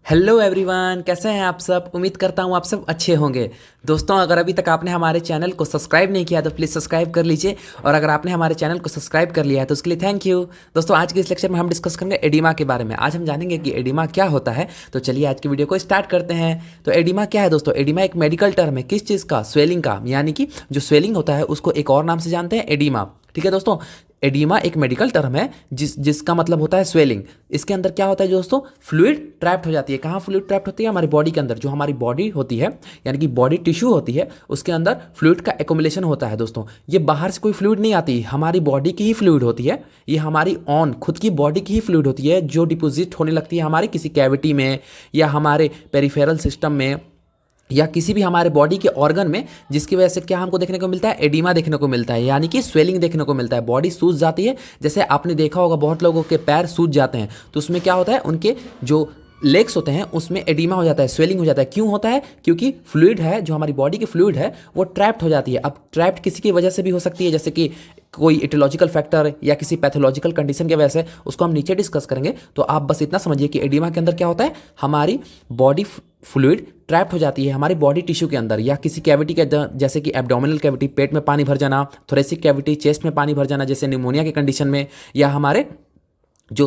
Hello everyone, कैसे हैं आप सब। उम्मीद करता हूँ आप सब अच्छे होंगे। दोस्तों, अगर अभी तक आपने हमारे चैनल को सब्सक्राइब नहीं किया तो प्लीज़ सब्सक्राइब कर लीजिए, और अगर आपने हमारे चैनल को सब्सक्राइब कर लिया है तो उसके लिए थैंक यू। दोस्तों, आज के इस लेक्चर में हम डिस्कस करेंगे एडिमा के बारे में। आज हम जानेंगे कि एडिमा क्या होता है। तो चलिए आज की वीडियो को स्टार्ट करते हैं। तो एडिमा क्या है दोस्तों? एडिमा एक मेडिकल टर्म है। किस चीज़ का? स्वेलिंग का। यानी कि जो स्वेलिंग होता है उसको एक और नाम से जानते हैं, एडिमा। ठीक है दोस्तों, एडिमा एक मेडिकल टर्म है जिसका मतलब होता है स्वेलिंग। इसके अंदर क्या होता है दोस्तों? फ्लूइड ट्रैप्ड हो जाती है। कहाँ फ्लूइड ट्रैप्ड होती है? हमारी बॉडी के अंदर। जो हमारी बॉडी होती है यानी कि बॉडी टिश्यू होती है, उसके अंदर फ्लूइड का एकोमुलेशन होता है दोस्तों। ये बाहर से कोई फ्लूइड नहीं आती, हमारी बॉडी की ही फ्लूइड होती है। ये हमारी खुद की बॉडी की ही फ्लूइड होती है, जो डिपोजिट होने लगती है हमारे किसी कैविटी में या हमारे पेरिफेरल सिस्टम में या किसी भी हमारे बॉडी के ऑर्गन में, जिसकी वजह से क्या हमको देखने को मिलता है? एडिमा देखने को मिलता है, यानी कि स्वेलिंग देखने को मिलता है। बॉडी सूज जाती है। जैसे आपने देखा होगा बहुत लोगों के पैर सूज जाते हैं, तो उसमें क्या होता है? उनके जो लेग्स होते हैं उसमें एडिमा हो जाता है, स्वेलिंग हो जाता है। क्यों होता है? क्योंकि फ्लूइड है, जो हमारी बॉडी की फ्लूइड है वो ट्रैप्ड हो जाती है। अब ट्रैप्ड किसी की वजह से भी हो सकती है, जैसे कि कोई इटियोलॉजिकल फैक्टर या किसी पैथोलॉजिकल कंडीशन की वजह से, उसको हम नीचे डिस्कस करेंगे। तो आप बस इतना समझिए कि एडिमा के अंदर क्या होता है? हमारी बॉडी फ्लूइड ट्रैप्ड हो जाती है हमारी बॉडी टिश्यू के अंदर, या किसी कैविटी के अंदर, जैसे कि एब्डोमिनल कैविटी, पेट में पानी भर जाना, थोरेसिक कैविटी, चेस्ट में पानी भर जाना जैसे निमोनिया के कंडीशन में, या हमारे जो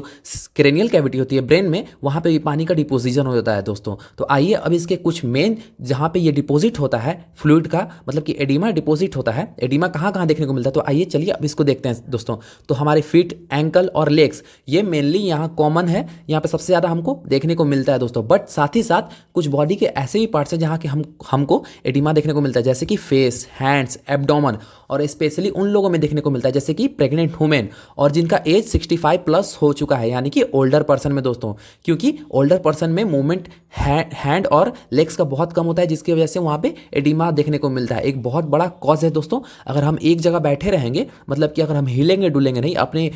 क्रेनियल कैविटी होती है ब्रेन में, वहाँ पे भी पानी का डिपोजिशन हो जाता है दोस्तों। तो आइए अब इसके कुछ मेन, जहाँ पे ये डिपॉजिट होता है फ्लूइड का, मतलब कि एडिमा डिपॉजिट होता है। एडिमा कहाँ कहाँ देखने को मिलता है, तो आइए चलिए अब इसको देखते हैं दोस्तों। तो हमारे फीट, एंकल और लेग्स, ये मेनली यहाँ कॉमन है, यहाँ पे सबसे ज़्यादा हमको देखने को मिलता है दोस्तों। बट साथ ही साथ कुछ बॉडी के ऐसे भी पार्ट्स हैं जहाँ के हमको एडिमा देखने को मिलता है, जैसे कि फेस, हैंड्स, एब्डोमन, और स्पेशली उन लोगों में देखने को मिलता है जैसे कि प्रेग्नेंट वुमेन और जिनका एज 65 प्लस हो चुका है, यानी कि ओल्डर पर्सन में दोस्तों। क्योंकि ओल्डर पर्सन में मूवमेंट हैंड और लेग्स का बहुत कम होता है, जिसकी वजह से वहाँ पे एडिमा देखने को मिलता है। एक बहुत बड़ा कॉज है दोस्तों। अगर हम एक जगह बैठे रहेंगे, मतलब कि अगर हम हिलेंगे डुलेंगे नहीं, अपने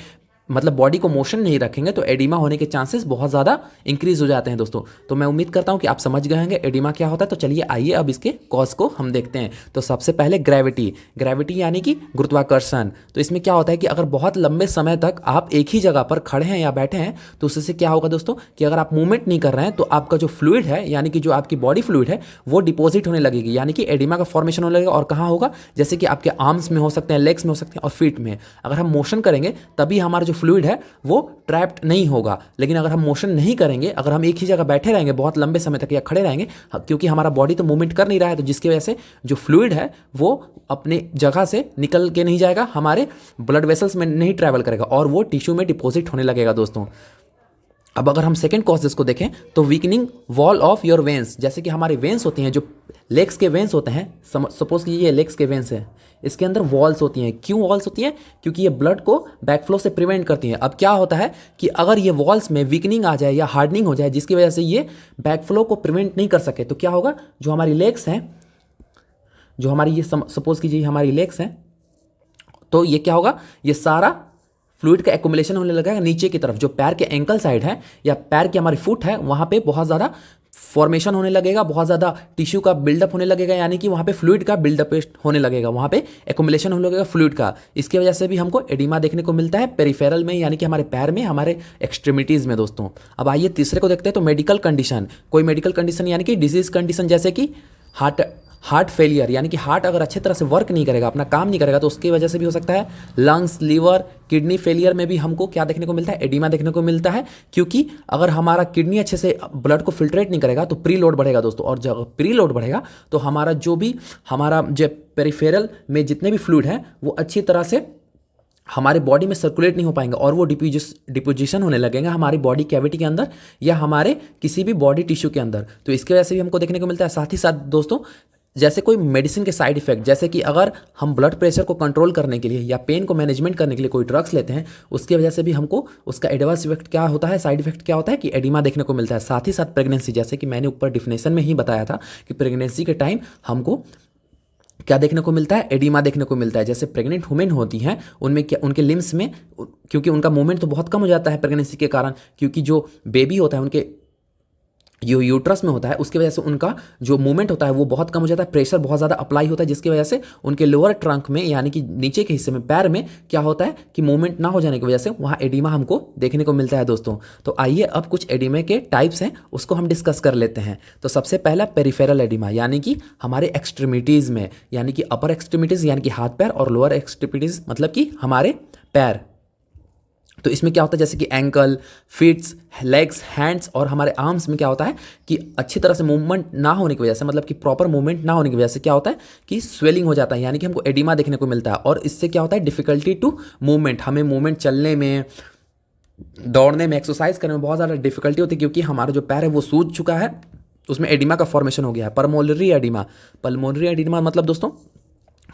मतलब बॉडी को मोशन नहीं रखेंगे, तो एडिमा होने के चांसेस बहुत ज़्यादा इंक्रीज हो जाते हैं दोस्तों। तो मैं उम्मीद करता हूं कि आप समझ गए होंगे एडिमा क्या होता है। तो चलिए आइए अब इसके कॉज को हम देखते हैं। तो सबसे पहले ग्रेविटी यानी कि गुरुत्वाकर्षण। तो इसमें क्या होता है कि अगर बहुत लंबे समय तक आप एक ही जगह पर खड़े हैं या बैठे हैं, तो उससे क्या होगा दोस्तों कि अगर आप मूवमेंट नहीं कर रहे हैं, तो आपका जो फ्लूइड है, यानी कि जो आपकी बॉडी फ्लूइड है, वो डिपॉजिट होने लगेगी, यानी कि एडिमा का फॉर्मेशन होने लगेगा। और कहाँ होगा? जैसे कि आपके आर्म्स में हो सकते हैं, लेग्स में हो सकते हैं और फीट में। अगर हम मोशन करेंगे तभी हमारा जो फ्लूइड है वो ट्रैप्ड नहीं होगा। लेकिन अगर हम मोशन नहीं करेंगे, अगर हम एक ही जगह बैठे रहेंगे बहुत लंबे समय तक या खड़े रहेंगे, क्योंकि हमारा बॉडी तो मूवमेंट कर नहीं रहा है, तो जिसकी वजह से जो फ्लूइड है वो अपने जगह से निकल के नहीं जाएगा, हमारे ब्लड वेसल्स में नहीं ट्रैवल करेगा और वो टिश्यू में डिपॉजिट होने लगेगा दोस्तों। अब अगर हम सेकेंड कॉजेज को देखें, तो weakening wall of your veins. जैसे कि हमारे वेंस होती हैं, जो लेग्स के वेंस होते हैं, सपोज कि ये लेग्स के वेंस हैं, इसके अंदर वॉल्स होती हैं। क्यों वॉल्स होती हैं? क्योंकि ये ब्लड को बैकफ्लो से प्रिवेंट करती हैं। अब क्या होता है कि अगर ये वॉल्स में वीकनिंग आ जाए या हार्डनिंग हो जाए, जिसकी वजह से ये बैकफ्लो को प्रिवेंट नहीं कर सके, तो क्या होगा? जो हमारी लेग्स हैं, जो हमारी ये सपोज कीजिए हमारी लेग्स हैं, तो ये क्या होगा? ये सारा फ्लूइड का एक्युमुलेशन होने लगेगा नीचे की तरफ। जो पैर के एंकल साइड है या पैर की हमारी फुट है, वहाँ पे बहुत ज़्यादा फॉर्मेशन होने लगेगा, बहुत ज़्यादा टिश्यू का बिल्डअप होने लगेगा, यानी कि वहाँ पे फ्लूइड का बिल्डअप होने लगेगा, वहाँ पे एक्युमुलेशन होने लगेगा फ्लूइड का। इसकी वजह से भी हमको एडिमा देखने को मिलता है पेरिफेरल में, यानी कि हमारे पैर में, हमारे एक्सट्रीमिटीज़ में दोस्तों। अब आइए तीसरे को देखते हैं। तो मेडिकल कंडीशन, कोई मेडिकल कंडीशन यानी कि डिजीज कंडीशन, जैसे कि हार्ट फेलियर, यानी कि हार्ट अगर अच्छे तरह से वर्क नहीं करेगा, अपना काम नहीं करेगा, तो उसकी वजह से भी हो सकता है। लंग्स, लीवर, किडनी फेलियर में भी हमको क्या देखने को मिलता है? एडिमा देखने को मिलता है। क्योंकि अगर हमारा किडनी अच्छे से ब्लड को फिल्ट्रेट नहीं करेगा तो प्री लोड बढ़ेगा दोस्तों, और जब प्री लोड बढ़ेगा तो हमारा जो पेरिफेरल में जितने भी फ्लूइड हैं वो अच्छी तरह से हमारे बॉडी में सर्कुलेट नहीं हो पाएंगे, और वो डिपोजिशन होने लगेंगे हमारी बॉडी कैविटी के अंदर या हमारे किसी भी बॉडी टिश्यू के अंदर। तो इसकी वजह से भी हमको देखने को मिलता है। साथ ही साथ दोस्तों, जैसे कोई मेडिसिन के साइड इफेक्ट, जैसे कि अगर हम ब्लड प्रेशर को कंट्रोल करने के लिए या पेन को मैनेजमेंट करने के लिए कोई ड्रग्स लेते हैं, उसकी वजह से भी हमको उसका एडवर्स इफेक्ट क्या होता है, साइड इफेक्ट क्या होता है कि एडिमा देखने को मिलता है। साथ ही साथ प्रेगनेंसी, जैसे कि मैंने ऊपर डिफिनेशन में ही बताया था कि प्रेगनेंसी के टाइम हमको क्या देखने को मिलता है? एडिमा देखने को मिलता है। जैसे प्रेग्नेंट वुमेन होती हैं, उनमें क्या, उनके लिम्स में, क्योंकि उनका मूवमेंट तो बहुत कम हो जाता है प्रेगनेंसी के कारण, क्योंकि जो बेबी होता है उनके जो यूट्रस में होता है उसकी वजह से उनका जो मूवमेंट होता है वो बहुत कम हो जाता है, प्रेशर बहुत ज़्यादा अप्लाई होता है, जिसकी वजह से उनके लोअर ट्रंक में यानी कि नीचे के हिस्से में पैर में क्या होता है कि मूवमेंट ना हो जाने की वजह से वहाँ एडिमा हमको देखने को मिलता है दोस्तों। तो आइए अब कुछ एडिमा के टाइप्स हैं उसको हम डिस्कस कर लेते हैं। तो सबसे पहला पेरिफेरल एडिमा, यानी कि हमारे एक्सट्रीमिटीज़ में, यानी कि अपर एक्सट्रीमिटीज़ यानी कि हाथ पैर और लोअर एक्सट्रीमिटीज़ मतलब कि हमारे पैर। तो इसमें क्या होता है जैसे कि एंकल, फीट्स, लेग्स, हैंड्स और हमारे आर्म्स में क्या होता है कि अच्छी तरह से मूवमेंट ना होने की वजह से, मतलब कि प्रॉपर मूवमेंट ना होने की वजह से क्या होता है कि स्वेलिंग हो जाता है, यानी कि हमको एडिमा देखने को मिलता है। और इससे क्या होता है डिफिकल्टी टू मूवमेंट, हमें मूवमेंट चलने में, दौड़ने में, एक्सरसाइज करने में बहुत ज़्यादा डिफिकल्टी होती है, क्योंकि हमारा जो पैर है वो सूज चुका है, उसमें एडिमा का फॉर्मेशन हो गया है। पल्मोनरी एडिमा, पल्मोनरी एडिमा मतलब दोस्तों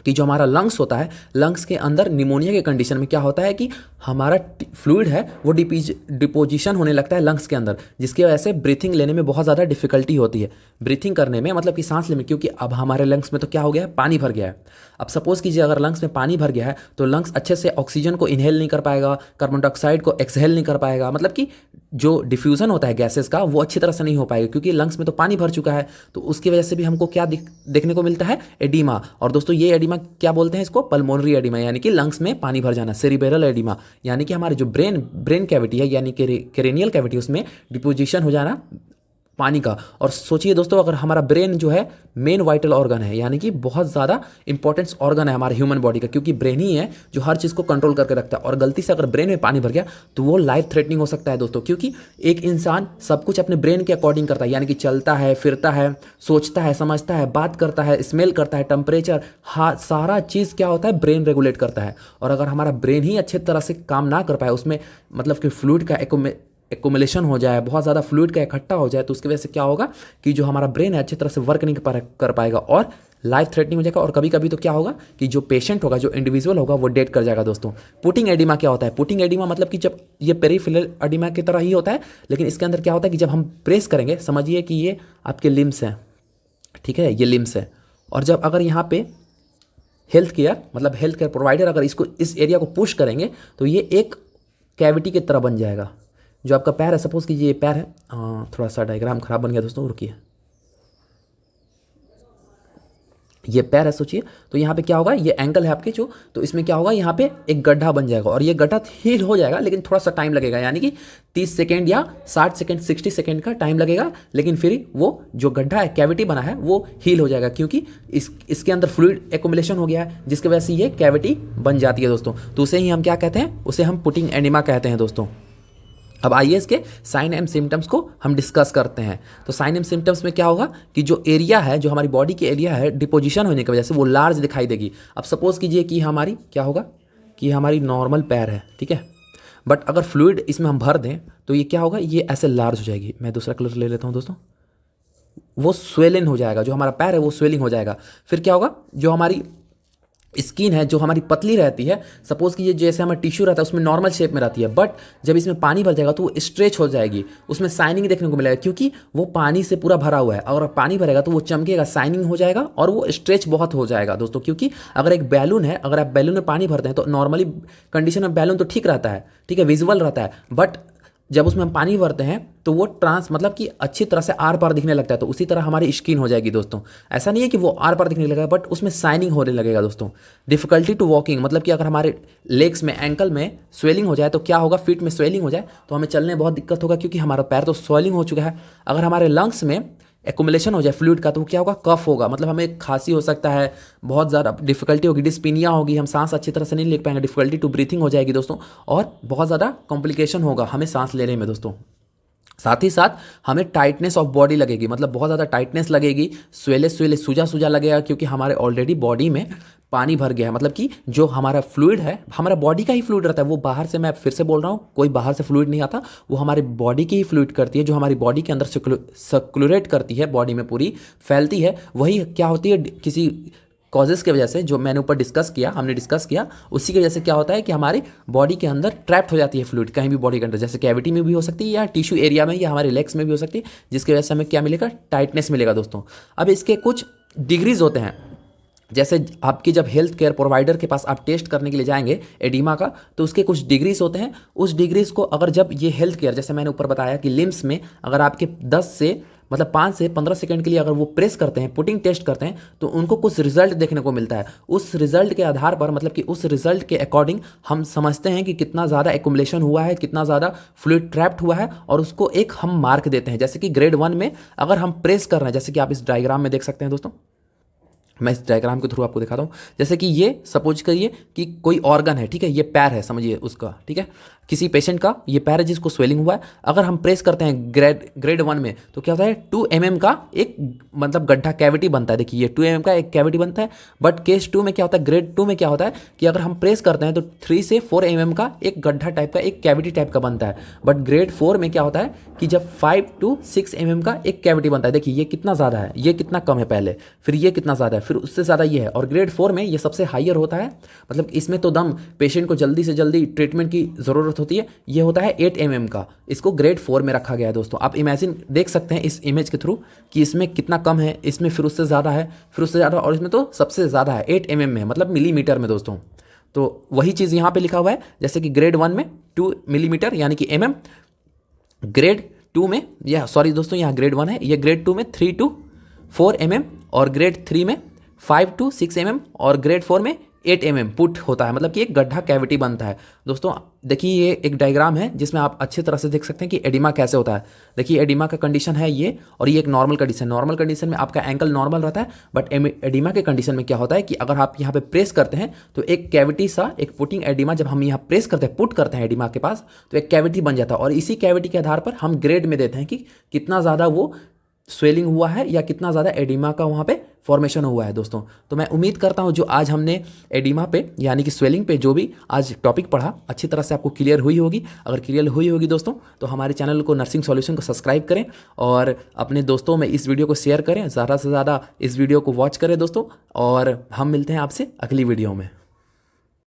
कि जो हमारा लंग्स होता है, लंग्स के अंदर निमोनिया के कंडीशन में क्या होता है कि हमारा फ्लूइड है वो डिपोजिशन होने लगता है लंग्स के अंदर, जिसकी वजह से ब्रीथिंग लेने में बहुत ज़्यादा डिफिकल्टी होती है, ब्रीथिंग करने में मतलब कि सांस लेने में, क्योंकि अब हमारे लंग्स में तो क्या हो गया है, पानी भर गया है। अब सपोज कीजिए अगर लंग्स में पानी भर गया है तो लंग्स अच्छे से ऑक्सीजन को इनहेल नहीं कर पाएगा, कार्बन डाइऑक्साइड को एक्सहेल नहीं कर पाएगा, मतलब कि जो डिफ्यूज़न होता है गैसेस का वो अच्छी तरह से नहीं हो पाएगा, क्योंकि लंग्स में तो पानी भर चुका है। तो उसकी वजह से भी हमको क्या देखने को मिलता है, एडिमा। और दोस्तों ये एडिमा क्या बोलते हैं इसको, पल्मोनरी एडिमा, यानी कि लंग्स में पानी भर जाना। सेरिब्रल एडिमा यानी कि हमारे जो ब्रेन कैविटी है यानी क्रेनियल कैविटी, उसमें डिपोजिशन हो जाना पानी का। और सोचिए दोस्तों अगर हमारा ब्रेन जो है मेन वाइटल ऑर्गन है, यानी कि बहुत ज़्यादा इंपॉर्टेंस ऑर्गन है हमारे ह्यूमन बॉडी का, क्योंकि ब्रेन ही है जो हर चीज़ को कंट्रोल करके रखता है, और गलती से अगर ब्रेन में पानी भर गया तो वो लाइफ थ्रेटनिंग हो सकता है दोस्तों। क्योंकि एक इंसान सब कुछ अपने ब्रेन के अकॉर्डिंग करता है, यानी कि चलता है, फिरता है, सोचता है, समझता है, बात करता है, स्मेल करता है, टेम्परेचर, हाँ सारा चीज़ क्या होता है ब्रेन रेगुलेट करता है। और अगर हमारा ब्रेन ही अच्छे तरह से काम ना कर पाए, उसमें मतलब कि फ्लूइड का एक्युमुलेशन हो जाए, बहुत ज़्यादा फ्लूइड का इकट्ठा हो जाए, तो उसकी वजह से क्या होगा कि जो हमारा ब्रेन है अच्छी तरह से वर्क नहीं कर पाएगा और लाइफ थ्रेटनिंग हो जाएगा। और कभी कभी तो क्या होगा कि जो पेशेंट होगा, जो इंडिविजुअल होगा, वो डेड कर जाएगा दोस्तों। पुटिंग एडिमा क्या होता है, पुटिंग एडिमा मतलब कि जब ये पेरिफेरल एडिमा की तरह ही होता है, लेकिन इसके अंदर क्या होता है कि जब हम प्रेस करेंगे, समझिए कि ये आपके लिम्स हैं, ठीक है, ये लिम्स है, और जब अगर यहाँ पे हेल्थ केयर प्रोवाइडर अगर इसको इस एरिया को पुश करेंगे तो ये एक कैविटी की तरह बन जाएगा। जो आपका पैर है, सपोज कीजिए ये पैर है, थोड़ा सा डायग्राम खराब बन गया दोस्तों, रुकिए, ये पैर है सोचिए, तो यहाँ पे क्या होगा, ये एंकल है आपके जो, तो इसमें क्या होगा, यहाँ पे एक गड्ढा बन जाएगा, और ये गड्ढा हील हो जाएगा, लेकिन थोड़ा सा टाइम लगेगा, यानी कि 30 सेकेंड या 60 सेकेंड 60 सेकेंड का टाइम लगेगा, लेकिन फिर वो जो गड्ढा है, कैविटी बना है, वो हील हो जाएगा, क्योंकि इसके अंदर फ्लूइड एक्युमुलेशन हो गया है, जिसकी वजह से ये कैविटी बन जाती है दोस्तों। तो उसे ही हम क्या कहते हैं, उसे हम पुटिंग एडिमा कहते हैं दोस्तों। अब आइए इसके साइन एंड सिम्टम्स को हम डिस्कस करते हैं। तो साइन एंड सिम्टम्स में क्या होगा कि जो एरिया है, जो हमारी बॉडी की एरिया है, डिपोजिशन होने की वजह से वो लार्ज दिखाई देगी। अब सपोज कीजिए कि हमारी क्या होगा कि हमारी नॉर्मल पैर है, ठीक है, बट अगर फ्लूइड इसमें हम भर दें तो ये क्या होगा, ये ऐसे लार्ज हो जाएगी। मैं दूसरा कलर ले लेता हूँ दोस्तों, वो स्वेलिन हो जाएगा, जो हमारा पैर है वो स्वेलिंग हो जाएगा। फिर क्या होगा, जो हमारी स्किन है, जो हमारी पतली रहती है, सपोज कि ये जैसे हमारा टिश्यू रहता है उसमें नॉर्मल शेप में रहती है, बट जब इसमें पानी भर जाएगा तो वो स्ट्रेच हो जाएगी, उसमें शाइनिंग देखने को मिलेगा, क्योंकि वो पानी से पूरा भरा हुआ है। अगर पानी भरेगा तो वो चमकेगा, शाइनिंग हो जाएगा, और वो स्ट्रेच बहुत हो जाएगा दोस्तों। क्योंकि अगर एक बैलून है, अगर आप बैलून में पानी भरते हैं तो नॉर्मली कंडीशन में बैलून तो ठीक रहता है, ठीक है, विजुअल रहता है, बट जब उसमें हम पानी भरते हैं तो वो मतलब कि अच्छी तरह से आर पार दिखने लगता है। तो उसी तरह हमारी स्किन हो जाएगी दोस्तों। ऐसा नहीं है कि वो आर पार दिखने लगेगा, बट उसमें शाइनिंग होने लगेगा दोस्तों। डिफिकल्टी टू वॉकिंग मतलब कि अगर हमारे लेग्स में, एंकल में स्वेलिंग हो जाए तो क्या होगा, फीट में स्वेलिंग हो जाए तो हमें चलने में बहुत दिक्कत होगा, क्योंकि हमारा पैर तो स्वेलिंग हो चुका है। अगर हमारे लंग्स में एक्युमुलेशन हो जाए फ्लूइड का तो क्या होगा, कफ होगा, मतलब हमें खांसी हो सकता है, बहुत ज़्यादा डिफिकल्टी होगी, डिस्पीनिया होगी, हम सांस अच्छी तरह से नहीं ले पाएंगे, डिफिकल्टी टू ब्रीथिंग हो जाएगी दोस्तों, और बहुत ज़्यादा कॉम्प्लिकेशन होगा हमें सांस लेने में दोस्तों। साथ ही साथ हमें टाइटनेस ऑफ बॉडी लगेगी, मतलब बहुत ज़्यादा टाइटनेस लगेगी, स्वेले सूजा लगेगा, क्योंकि हमारे ऑलरेडी बॉडी में पानी भर गया है। मतलब कि जो हमारा फ्लूइड है, हमारा बॉडी का ही फ्लूइड रहता है, वो बाहर से, मैं फिर से बोल रहा हूँ, कोई बाहर से फ्लूइड नहीं आता, वो हमारी बॉडी की ही फ्लूइड करती है, जो हमारी बॉडी के अंदर सर्कुलेट करती है, बॉडी में पूरी फैलती है, वही क्या होती है किसी कॉजेज़ की वजह से, जो मैंने ऊपर हमने डिस्कस किया, उसी की वजह से क्या होता है कि हमारी बॉडी के अंदर ट्रैप्ड हो जाती है फ्लूइड, कहीं भी बॉडी के अंदर, जैसे कैविटी में भी हो सकती है, या टिश्यू एरिया में, या हमारे लेग्स में भी हो सकती है, जिसकी वजह से हमें क्या मिलेगा, टाइटनेस मिलेगा दोस्तों। अब इसके कुछ डिग्रीज होते हैं, जैसे आपकी जब हेल्थ केयर प्रोवाइडर के पास आप टेस्ट करने के लिए जाएंगे एडिमा का, तो उसके कुछ डिग्रीज होते हैं। उस डिग्रीज को अगर जब ये हेल्थ केयर, जैसे मैंने ऊपर बताया कि लिम्स में अगर आपके 10 से मतलब 5 से 15 सेकंड के लिए अगर वो प्रेस करते हैं, पुटिंग टेस्ट करते हैं, तो उनको कुछ रिजल्ट देखने को मिलता है। उस रिजल्ट के आधार पर, मतलब कि उस रिजल्ट के अकॉर्डिंग हम समझते हैं कि कितना ज़्यादा एक्युमुलेशन हुआ है, कितना ज़्यादा फ्लूइड ट्रैप्ड हुआ है, और उसको एक हम मार्क देते हैं। जैसे कि ग्रेड 1 में अगर हम प्रेस कर रहे हैं, जैसे कि आप इस डायग्राम में देख सकते हैं दोस्तों, मैं इस डायग्राम के थ्रू आपको दिखाता हूँ। जैसे कि ये सपोज करिए कि कोई ऑर्गन है, ठीक है, ये पैर है समझिए उसका, ठीक है, किसी पेशेंट का ये पैर है जिसको स्वेलिंग हुआ है। अगर हम प्रेस करते हैं ग्रेड 1 में, तो क्या होता है, 2 mm का एक मतलब गड्ढा कैविटी बनता है। देखिए ये 2 mm का एक कैविटी बनता है। बट केस 2 में क्या होता है, ग्रेड 2 में क्या होता है कि अगर हम प्रेस करते हैं तो 3 से 4 mm का एक गड्ढा टाइप का, एक कैविटी टाइप का बनता है। बट ग्रेड 4 में क्या होता है कि जब 5 to 6 mm का एक कैविटी बनता है। देखिए ये कितना ज़्यादा है, ये कितना कम है पहले, फिर ये कितना ज़्यादा है, फिर उससे ज़्यादा ये है, और ग्रेड 4 में ये सबसे हाइयर होता है। मतलब इसमें तो दम पेशेंट को जल्दी से जल्दी ट्रीटमेंट की ज़रूरत होती है। ये होता है 8 mm का, इसको ग्रेड 4 में रखा गया है दोस्तों। आप इमेजिन देख सकते हैं इस इमेज के थ्रू कि इसमें कितना कम है, इसमें फिर उससे ज़्यादा है, फिर उससे ज़्यादा, और इसमें तो सबसे ज़्यादा है 8 mm में, मतलब मिलीमीटर में दोस्तों। तो वही चीज़ यहाँ पे लिखा हुआ है, जैसे कि ग्रेड 1 में 2 मिलीमीटर यानी कि mm, ग्रेड 2 में, यह सॉरी दोस्तों यहाँ ग्रेड 1 है, ये ग्रेड 2 में 3 to 4 mm, और ग्रेड 3 में 5 to 6 mm, और ग्रेड 4 में 8 mm पुट होता है। मतलब कि एक गड्ढा कैविटी बनता है दोस्तों। देखिए ये एक डायग्राम है जिसमें आप अच्छी तरह से देख सकते हैं कि एडिमा कैसे होता है। देखिए एडिमा का कंडीशन है ये, और ये एक नॉर्मल कंडीशन। नॉर्मल कंडीशन में आपका एंकल नॉर्मल रहता है, बट एडिमा के कंडीशन में क्या होता है कि अगर आप यहाँ पे प्रेस करते हैं तो एक कैविटी सा, एक पुटिंग एडिमा, जब हम यहाँ प्रेस करते हैं, पुट करते हैं एडिमा के पास, तो एक कैविटी बन जाता है, और इसी कैविटी के आधार पर हम ग्रेड में देते हैं कि कितना ज़्यादा वो स्वेलिंग हुआ है या कितना ज़्यादा एडिमा का वहाँ पे फॉर्मेशन हुआ है दोस्तों। तो मैं उम्मीद करता हूँ जो आज हमने एडिमा पे यानी कि स्वेलिंग पे जो भी आज टॉपिक पढ़ा, अच्छी तरह से आपको क्लियर हुई होगी। अगर क्लियर हुई होगी दोस्तों, तो हमारे चैनल को नर्सिंग सॉल्यूशन को सब्सक्राइब करें, और अपने दोस्तों में इस वीडियो को शेयर करें, ज़्यादा से ज़्यादा इस वीडियो को वॉच करें दोस्तों। और हम मिलते हैं आपसे अगली वीडियो में।